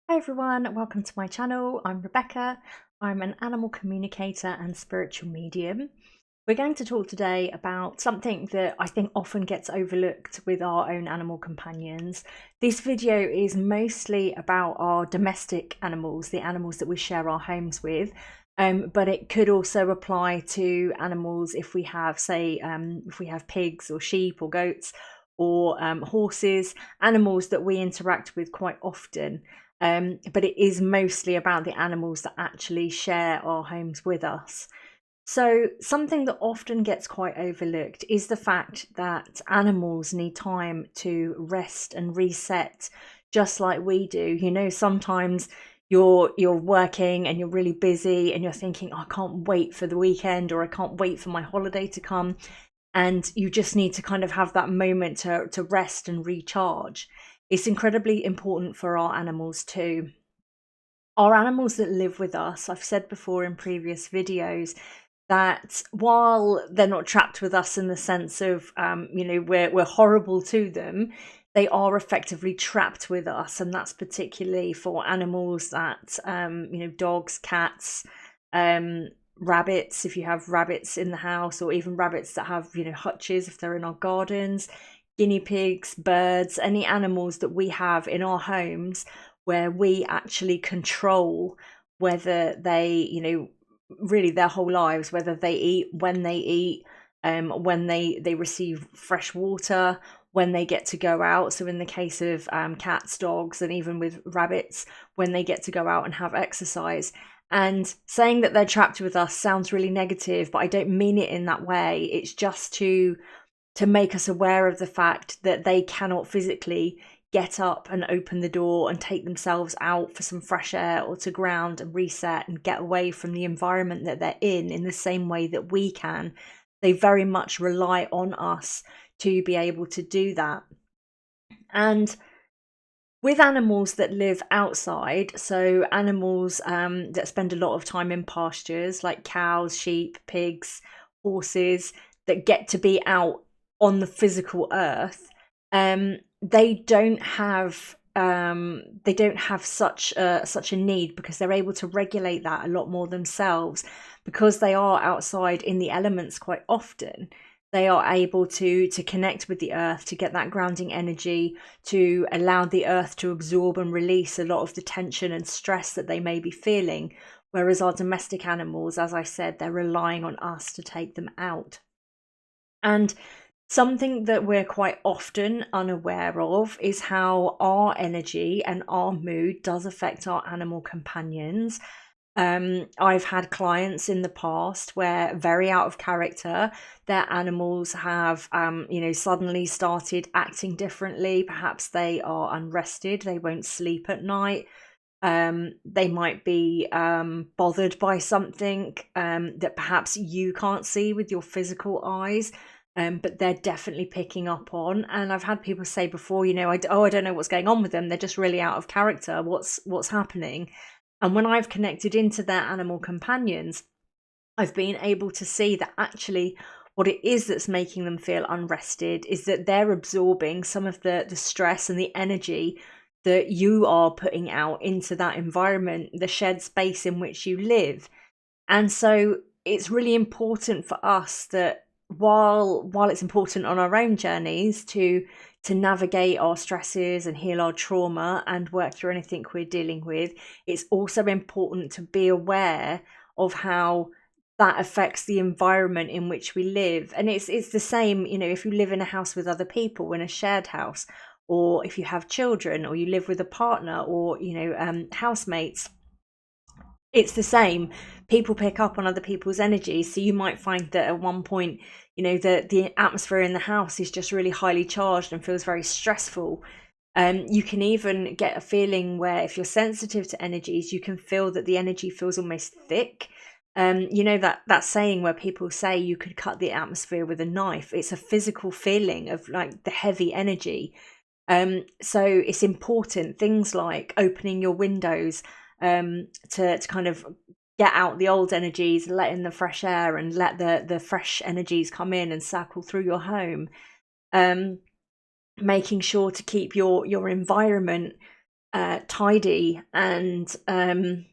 Hi everyone, welcome to my channel. I'm Rebecca. I'm an animal communicator and spiritual medium. We're going to talk today about something that I think often gets overlooked with our own animal companions. This video is mostly about our domestic animals, the animals that we share our homes with, but it could also apply to animals if we have, say, if we have pigs or sheep or goats or horses, animals that we interact with quite often. But it is mostly about the animals that actually share our homes with us. So, something that often gets quite overlooked is the fact that animals need time to rest and reset, just like we do. You know, sometimes you're working and you're really busy and you're thinking, oh, I can't wait for the weekend, or I can't wait for my holiday to come. And you just need to kind of have that moment to rest and recharge. It's incredibly important for our animals too. Our animals that live with us, I've said before in previous videos, that while they're not trapped with us in the sense of, we're horrible to them, they are effectively trapped with us. And that's particularly for animals that, dogs, cats, rabbits, if you have rabbits in the house, or even rabbits that have, hutches if they're in our gardens, guinea pigs, birds, any animals that we have in our homes where we actually control whether they, really their whole lives, whether they eat, when they receive fresh water, when they get to go out. So in the case of cats, dogs, and even with rabbits, when they get to go out and have exercise. And saying that they're trapped with us sounds really negative, but I don't mean it in that way. It's just to make us aware of the fact that they cannot physically get up and open the door and take themselves out for some fresh air or to ground and reset and get away from the environment that they're in the same way that we can. They very much rely on us to be able to do that. And with animals that live outside, so animals that spend a lot of time in pastures like cows, sheep, pigs, horses, that get to be out on the physical earth, they don't have such a need, because they're able to regulate that a lot more themselves, because they are outside in the elements quite often. They are able to connect with the earth, to get that grounding energy, to allow the earth to absorb and release a lot of the tension and stress that they may be feeling. Whereas our domestic animals, as I said, they're relying on us to take them out. And something that we're quite often unaware of is how our energy and our mood does affect our animal companions. I've had clients in the past where, very out of character, their animals have, suddenly started acting differently. Perhaps they are unrested, they won't sleep at night. They might be bothered by something that perhaps you can't see with your physical eyes. But they're definitely picking up on. And I've had people say before, I don't know what's going on with them. They're just really out of character. What's happening? And when I've connected into their animal companions, I've been able to see that actually what it is that's making them feel unrested is that they're absorbing some of the stress and the energy that you are putting out into that environment, the shared space in which you live. And so it's really important for us that, while it's important on our own journeys to navigate our stresses and heal our trauma and work through anything we're dealing with, it's also important to be aware of how that affects the environment in which we live. And it's the same, if you live in a house with other people, in a shared house, or if you have children, or you live with a partner, or housemates. It's the same. People pick up on other people's energy. So you might find that at one point, the atmosphere in the house is just really highly charged and feels very stressful. You can even get a feeling where, if you're sensitive to energies, you can feel that the energy feels almost thick. That saying where people say you could cut the atmosphere with a knife. It's a physical feeling of like the heavy energy. So it's important, things like opening your windows, to kind of get out the old energies, let in the fresh air, and let the fresh energies come in and circle through your home. Making sure to keep your environment tidy and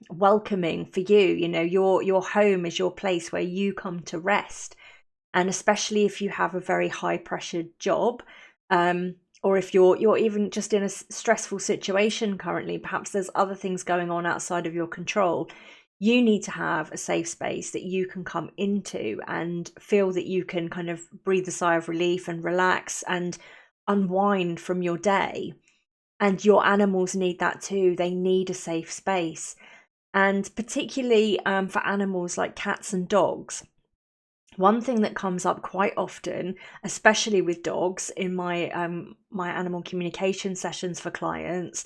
welcoming for you. You know, your home is your place where you come to rest. And especially if you have a very high pressured job, or if you're even just in a stressful situation currently, perhaps there's other things going on outside of your control. You need to have a safe space that you can come into and feel that you can kind of breathe a sigh of relief and relax and unwind from your day. And your animals need that too. They need a safe space. And particularly for animals like cats and dogs, one thing that comes up quite often, especially with dogs in my my animal communication sessions for clients,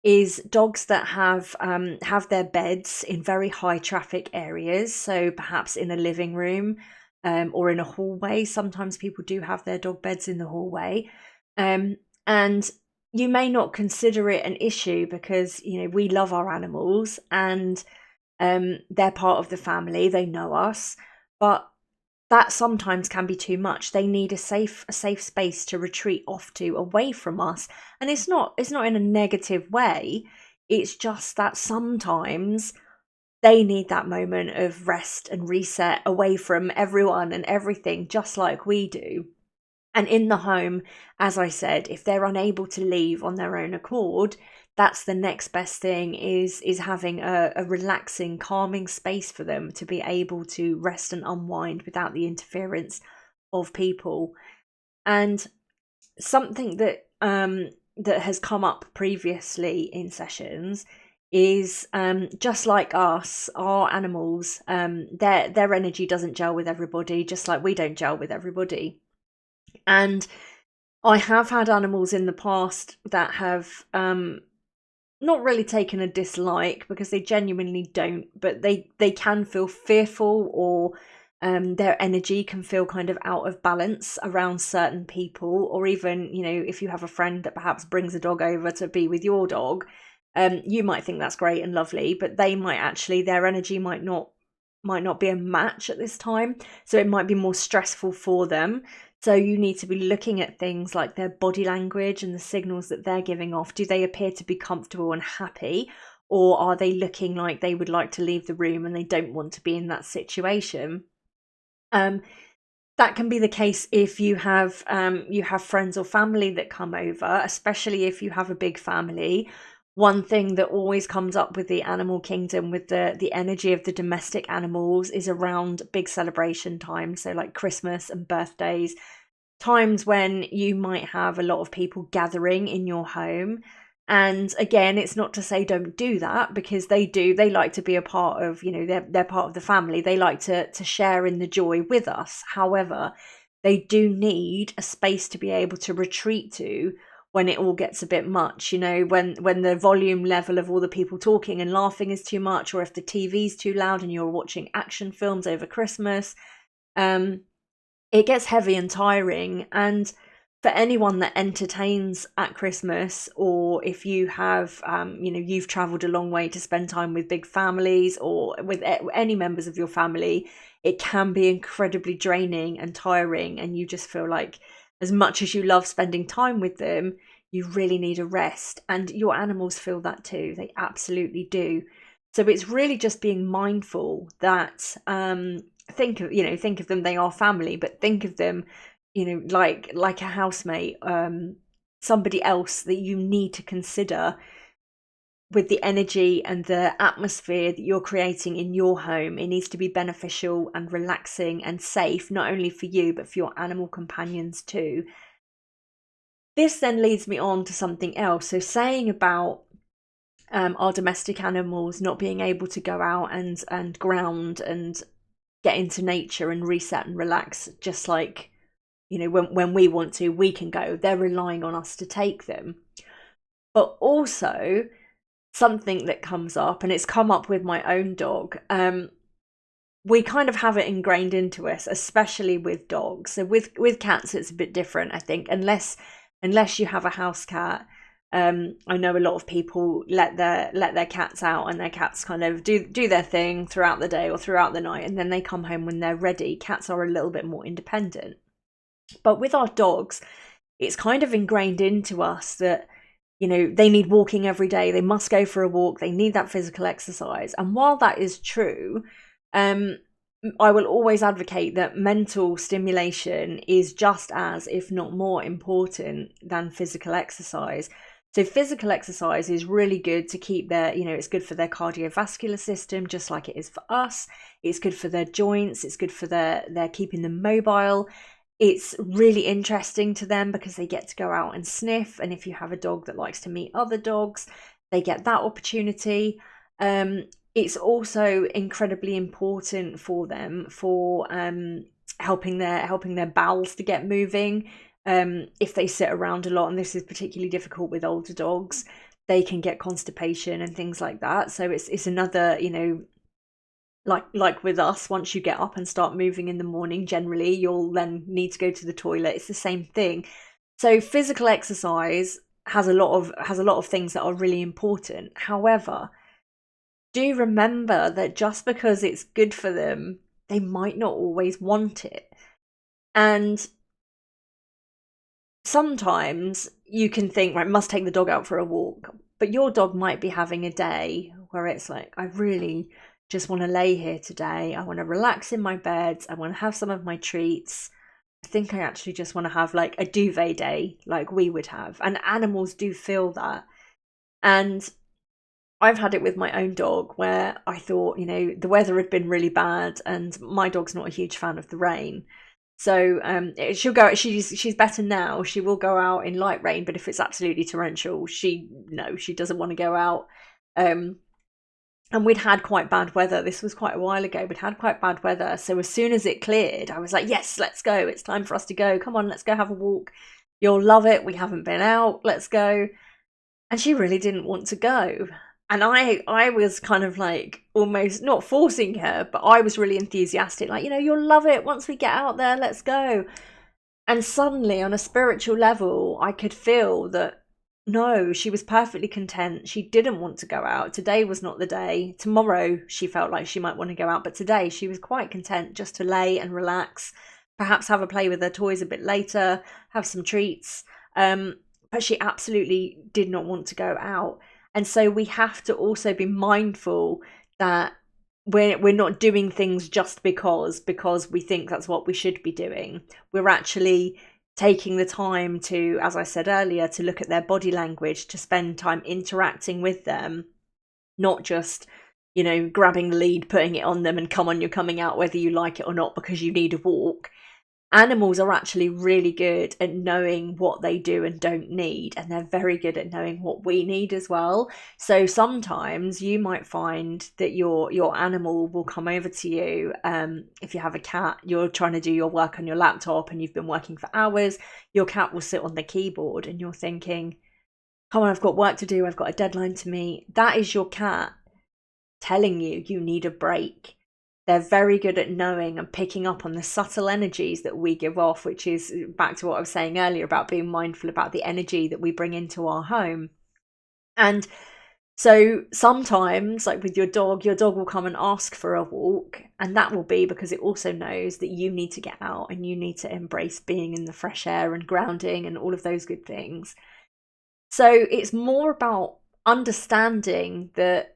is dogs that have their beds in very high traffic areas. So perhaps in a living room, or in a hallway. Sometimes people do have their dog beds in the hallway, and you may not consider it an issue because, you know, we love our animals and they're part of the family. They know us, but that sometimes can be too much. They need a safe space to retreat off to, away from us. And it's not in a negative way. It's just that sometimes they need that moment of rest and reset away from everyone and everything, just like we do. And in the home, as I said, if they're unable to leave on their own accord, that's the next best thing, is having a relaxing, calming space for them to be able to rest and unwind without the interference of people. And something that that has come up previously in sessions is, just like us, our animals, their energy doesn't gel with everybody, just like we don't gel with everybody. And I have had animals in the past that have not really taken a dislike, because they genuinely don't, but they can feel fearful, or their energy can feel kind of out of balance around certain people. Or even, you know, if you have a friend that perhaps brings a dog over to be with your dog, you might think that's great and lovely, but they might actually, their energy might not be a match at this time, so it might be more stressful for them. So you need to be looking at things like their body language and the signals that they're giving off. Do they appear to be comfortable and happy, or are they looking like they would like to leave the room and they don't want to be in that situation? That can be the case if you have friends or family that come over, especially if you have a big family. One thing that always comes up with the animal kingdom, with the energy of the domestic animals, is around big celebration times. So like Christmas and birthdays, times when you might have a lot of people gathering in your home. And again, it's not to say don't do that, because they do. They like to be a part of, you know, they're part of the family. They like to share in the joy with us. However, they do need a space to be able to retreat to when it all gets a bit much, you know, when the volume level of all the people talking and laughing is too much, or if the TV's too loud and you're watching action films over Christmas, it gets heavy and tiring. And for anyone that entertains at Christmas, or if you have, you know, you've traveled a long way to spend time with big families or with any members of your family, it can be incredibly draining and tiring. And you just feel like, as much as you love spending time with them, you really need a rest. And your animals feel that too. They absolutely do. So it's really just being mindful that, think of them, they are family, but think of them, you know, like a housemate, somebody else that you need to consider with the energy and the atmosphere that you're creating in your home. It needs to be beneficial and relaxing and safe, not only for you, but for your animal companions too. This then leads me on to something else. So saying about our domestic animals not being able to go out and ground and get into nature and reset and relax, just like, you know, when we want to, we can go. They're relying on us to take them. But also, something that comes up, and it's come up with my own dog, we kind of have it ingrained into us, especially with dogs. So with cats it's a bit different, I think, unless you have a house cat. I know a lot of people let their cats out, and their cats kind of do their thing throughout the day or throughout the night, and then they come home when they're ready. Cats are a little bit more independent. But with our dogs, it's kind of ingrained into us that they need walking every day, they must go for a walk, they need that physical exercise. And while that is true, I will always advocate that mental stimulation is just as, if not more, important than physical exercise. So physical exercise is really good to keep it's good for their cardiovascular system, just like it is for us. It's good for their joints. It's good for their keeping them mobile. It's really interesting to them because they get to go out and sniff. And if you have a dog that likes to meet other dogs, they get that opportunity. It's also incredibly important for them for helping their bowels to get moving. If they sit around a lot, and this is particularly difficult with older dogs, they can get constipation and things like that. So it's another, like with us, once you get up and start moving in the morning, generally you'll then need to go to the toilet. It's the same thing. So physical exercise has a lot of things that are really important. However, do remember that just because it's good for them, they might not always want it. And sometimes you can think, right, must take the dog out for a walk, but your dog might be having a day where it's like, I really just want to lay here today. I want to relax in my bed. I want to have some of my treats. I think I actually just want to have like a duvet day like we would have. And animals do feel that. And I've had it with my own dog where I thought, the weather had been really bad and my dog's not a huge fan of the rain. So she'll go, she's better now. She will go out in light rain, but if it's absolutely torrential, she doesn't want to go out. And we'd had quite bad weather. This was quite a while ago. We'd had quite bad weather. So as soon as it cleared, I was like, yes, let's go. It's time for us to go. Come on, let's go have a walk. You'll love it. We haven't been out. Let's go. And she really didn't want to go. And I was kind of like almost not forcing her, but I was really enthusiastic. Like, you'll love it once we get out there. Let's go. And suddenly on a spiritual level, I could feel that no, she was perfectly content. She didn't want to go out. Today was not the day. Tomorrow she felt like she might want to go out. But today she was quite content just to lay and relax, perhaps have a play with her toys a bit later, have some treats. But she absolutely did not want to go out. And so we have to also be mindful that we're not doing things just because we think that's what we should be doing. We're actually taking the time to, as I said earlier, to look at their body language, to spend time interacting with them, not just, grabbing the lead, putting it on them and come on, you're coming out whether you like it or not because you need a walk. Animals are actually really good at knowing what they do and don't need, and they're very good at knowing what we need as well. So sometimes you might find that your animal will come over to you. If you have a cat, you're trying to do your work on your laptop and you've been working for hours, your cat will sit on the keyboard and you're thinking, come on, I've got work to do, I've got a deadline to meet. That is your cat telling you need a break. They're very good at knowing and picking up on the subtle energies that we give off, which is back to what I was saying earlier about being mindful about the energy that we bring into our home. And so sometimes, like with your dog will come and ask for a walk, and that will be because it also knows that you need to get out and you need to embrace being in the fresh air and grounding and all of those good things. So it's more about understanding that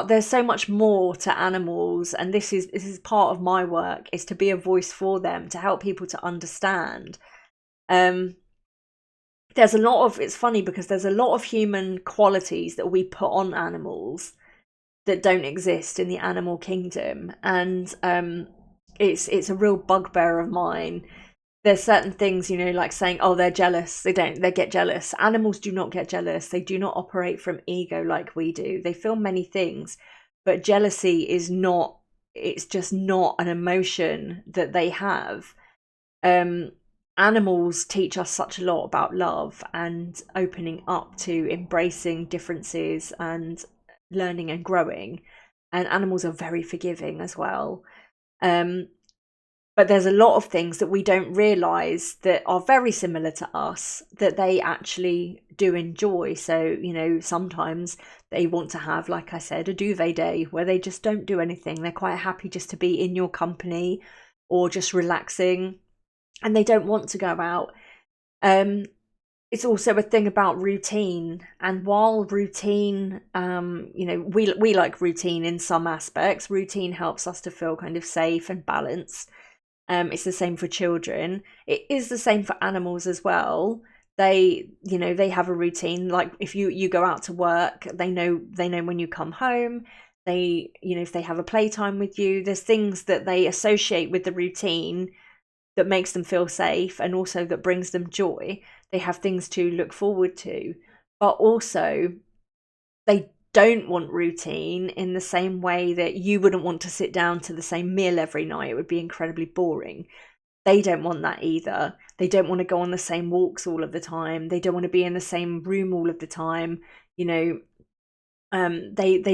there's so much more to animals, and this is part of my work, is to be a voice for them, to help people to understand. It's funny because there's a lot of human qualities that we put on animals that don't exist in the animal kingdom, and it's a real bugbear of mine. There's certain things, like saying, oh, they're jealous. They get jealous. Animals do not get jealous. They do not operate from ego like we do. They feel many things, but jealousy it's just not an emotion that they have. Animals teach us such a lot about love and opening up to embracing differences and learning and growing. And animals are very forgiving as well. But there's a lot of things that we don't realise that are very similar to us that they actually do enjoy. So, sometimes they want to have, like I said, a duvet day where they just don't do anything. They're quite happy just to be in your company or just relaxing, and they don't want to go out. it's also a thing about routine. And while routine, we like routine in some aspects. Routine helps us to feel kind of safe and balanced. It's the same for children. It is the same for animals as well. They have a routine. Like if you go out to work, they know when you come home. If they have a playtime with you, there's things that they associate with the routine that makes them feel safe and also that brings them joy. They have things to look forward to, but also they don't want routine in the same way that you wouldn't want to sit down to the same meal every night. It would be incredibly boring. They don't want that either. They don't want to go on the same walks all of the time. They don't want to be in the same room all of the time. They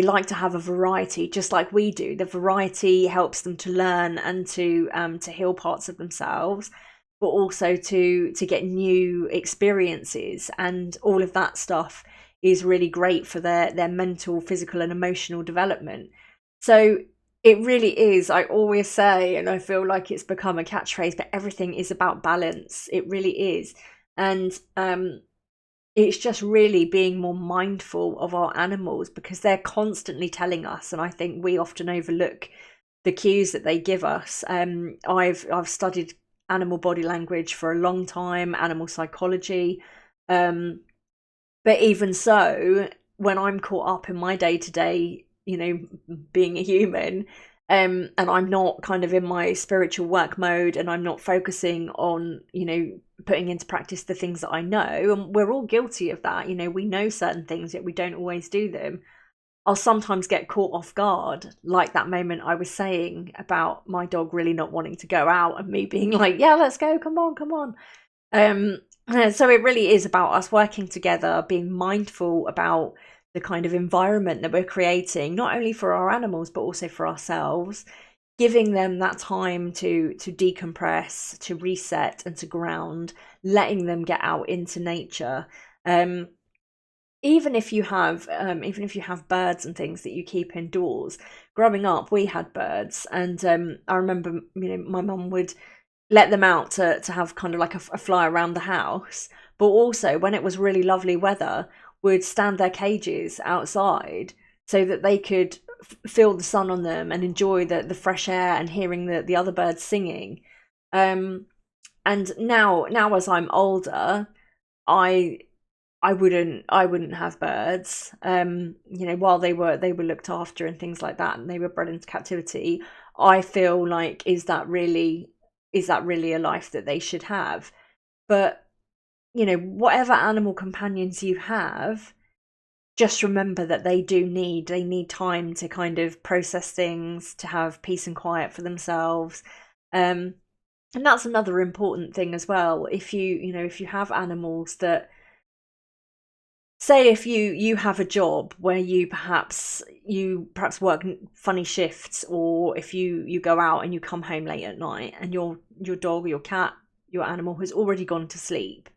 like to have a variety, just like we do. The variety helps them to learn and to heal parts of themselves, but also to get new experiences, and all of that stuff is really great for their mental, physical, and emotional development. So it really is. I always say, and I feel like it's become a catchphrase, but everything is about balance. It really is, and it's just really being more mindful of our animals, because they're constantly telling us, and I think we often overlook the cues that they give us. I've studied animal body language for a long time, animal psychology, but even so, when I'm caught up in my day to day, being a human, and I'm not kind of in my spiritual work mode, and I'm not focusing on, putting into practice the things that I know, and we're all guilty of that. We know certain things, yet we don't always do them. I'll sometimes get caught off guard, like that moment I was saying about my dog really not wanting to go out and me being like, yeah, let's go, come on. So it really is about us working together, being mindful about the kind of environment that we're creating, not only for our animals, but also for ourselves, giving them that time to decompress, to reset, and to ground, letting them get out into nature. Even if you have birds and things that you keep indoors. Growing up, we had birds, and I remember, my mum would let them out to have kind of like a fly around the house, but also when it was really lovely weather, would stand their cages outside so that they could feel the sun on them and enjoy the fresh air and hearing the other birds singing. And now as I'm older, I wouldn't have birds. While they were looked after and things like that, and they were bred into captivity, I feel like, is that really a life that they should have? But whatever animal companions you have, just remember that they need time to kind of process things, to have peace and quiet for themselves. And that's another important thing as well. If you have animals that, say, if you have a job where you perhaps work funny shifts, or if you go out and you come home late at night and your dog or your cat, your animal, has already gone to sleep,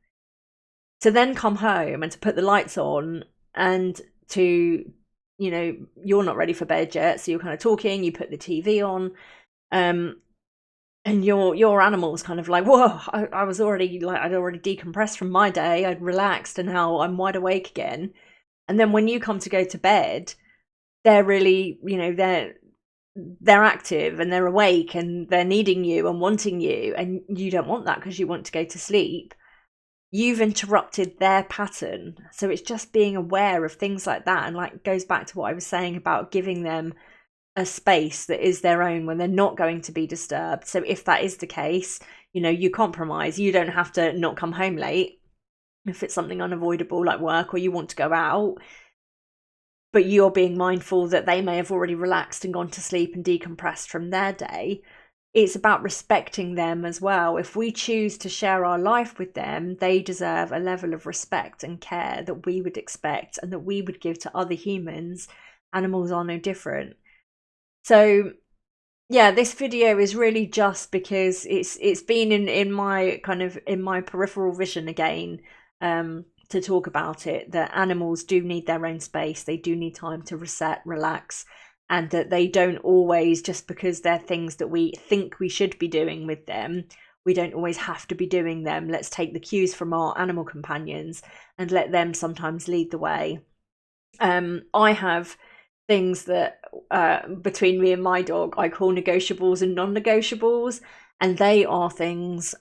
to then come home and to put the lights on, and to, you're not ready for bed yet, so you're kind of talking, you put the TV on, and your animal's kind of like, whoa, I was already, like, I'd already decompressed from my day, I'd relaxed, and now I'm wide awake again. And then when you come to go to bed, they're really, they're active and they're awake and they're needing you and wanting you, and you don't want that because you want to go to sleep. You've interrupted their pattern. So it's just being aware of things like that, and like goes back to what I was saying about giving them a space that is their own when they're not going to be disturbed. So if that is the case, you compromise. You don't have to not come home late if it's something unavoidable like work or you want to go out, but you're being mindful that they may have already relaxed and gone to sleep and decompressed from their day. It's about respecting them as well. If we choose to share our life with them, they deserve a level of respect and care that we would expect and that we would give to other humans. Animals are no different. So yeah, this video is really just because it's been in my peripheral vision again, to talk about it, that animals do need their own space. They do need time to reset, relax, and that they don't always, just because they're things that we think we should be doing with them, we don't always have to be doing them. Let's take the cues from our animal companions and let them sometimes lead the way. I have things that between me and my dog I call negotiables and non-negotiables, and they are things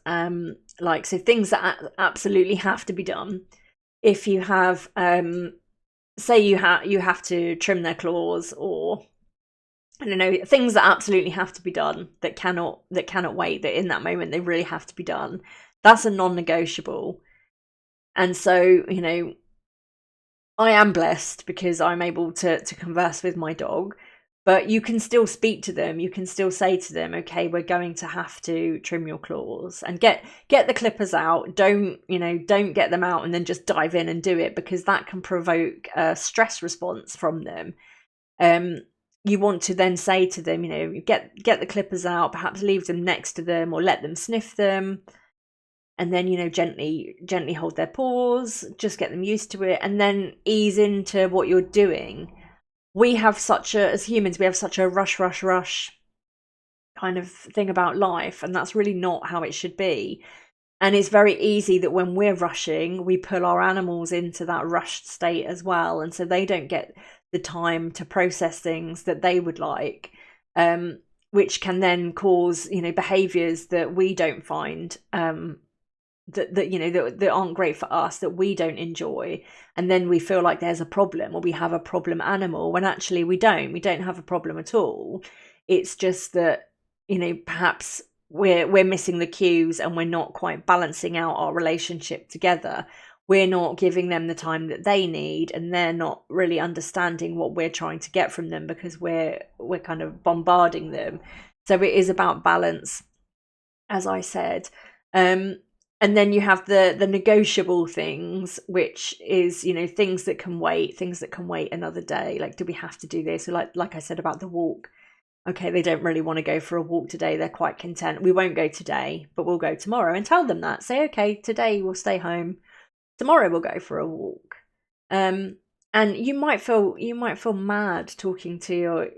like, so things that absolutely have to be done. If you have say you have to trim their claws, or I don't know, things that absolutely have to be done, that cannot wait, that in that moment they really have to be done, that's a non-negotiable. And so, you know, I am blessed because I'm able to converse with my dog, but you can still speak to them. You can still say to them, okay, we're going to have to trim your claws, and get the clippers out. Don't get them out and then just dive in and do it, because that can provoke a stress response from them. You want to then say to them, you know, get the clippers out, perhaps leave them next to them or let them sniff them. And then, you know, gently hold their paws, just get them used to it, and then ease into what you're doing. As humans, we have such a rush kind of thing about life, and that's really not how it should be. And it's very easy that when we're rushing, we pull our animals into that rushed state as well, and so they don't get the time to process things that they would like, which can then cause, you know, behaviors that we don't find that aren't great for us, that we don't enjoy, and then we feel like there's a problem, or we have a problem animal, when actually we don't have a problem at all. It's just that, you know, perhaps we're missing the cues, and we're not quite balancing out our relationship together. We're not giving them the time that they need, and they're not really understanding what we're trying to get from them, because we're kind of bombarding them. So it is about balance, as I said. And then you have the negotiable things, which is, you know, things that can wait another day. Like, do we have to do this? Or like I said about the walk. Okay, they don't really want to go for a walk today. They're quite content. We won't go today, but we'll go tomorrow. And tell them that. Say, okay, today we'll stay home. Tomorrow we'll go for a walk. And you might feel mad talking to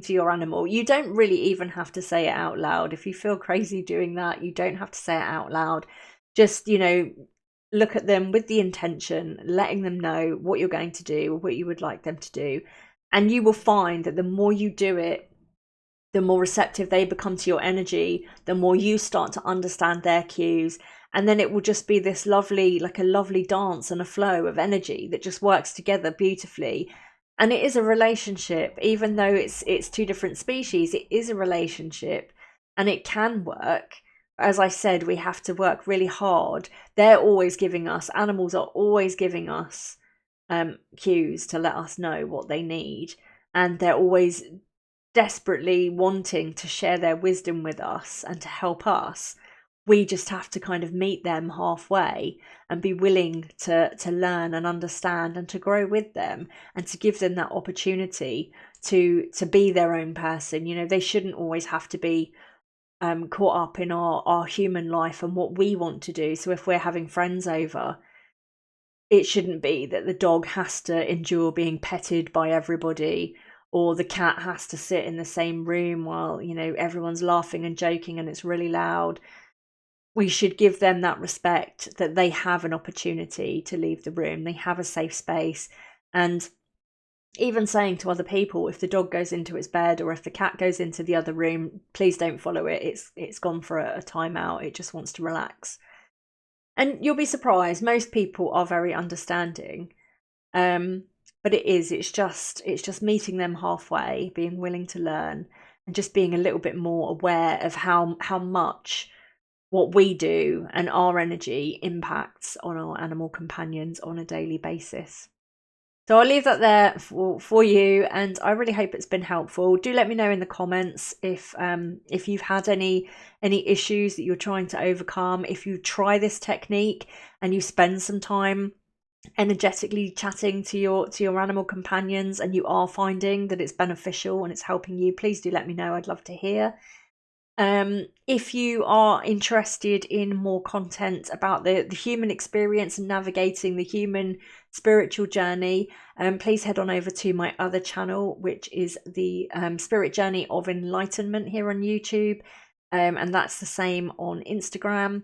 your animal. You don't really even have to say it out loud. If you feel crazy doing that, you don't have to say it out loud. Just, you know, look at them with the intention, letting them know what you're going to do, or what you would like them to do. And you will find that the more you do it, the more receptive they become to your energy, the more you start to understand their cues. And then it will just be this lovely, like a lovely dance and a flow of energy that just works together beautifully. And it is a relationship, even though it's two different species, it is a relationship, and it can work. As I said, we have to work really hard. They're always giving us, animals are always giving us cues to let us know what they need. And they're always desperately wanting to share their wisdom with us and to help us. We just have to kind of meet them halfway and be willing to learn and understand and to grow with them, and to give them that opportunity to be their own person. You know, they shouldn't always have to be caught up in our human life and what we want to do. So if we're having friends over, it shouldn't be that the dog has to endure being petted by everybody, or the cat has to sit in the same room while, you know, everyone's laughing and joking and it's really loud. We should give them that respect, that they have an opportunity to leave the room, they have a safe space. And even saying to other people, if the dog goes into its bed or if the cat goes into the other room, please don't follow it. It's gone for a timeout. It just wants to relax. And you'll be surprised, most people are very understanding. But it's just meeting them halfway, being willing to learn, and just being a little bit more aware of how much what we do and our energy impacts on our animal companions on a daily basis. So I'll leave that there for you, and I really hope it's been helpful. Do let me know in the comments if you've had any issues that you're trying to overcome. If you try this technique and you spend some time energetically chatting to your animal companions and you are finding that it's beneficial and it's helping you, please do let me know. I'd love to hear. If you are interested in more content about the human experience and navigating the human spiritual journey, please head on over to my other channel, which is the Spirit Journey of Enlightenment here on YouTube. and that's the same on Instagram.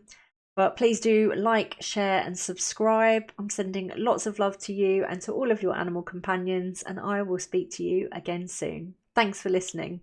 But please do like, share, and subscribe. I'm sending lots of love to you and to all of your animal companions, and I will speak to you again soon. Thanks for listening.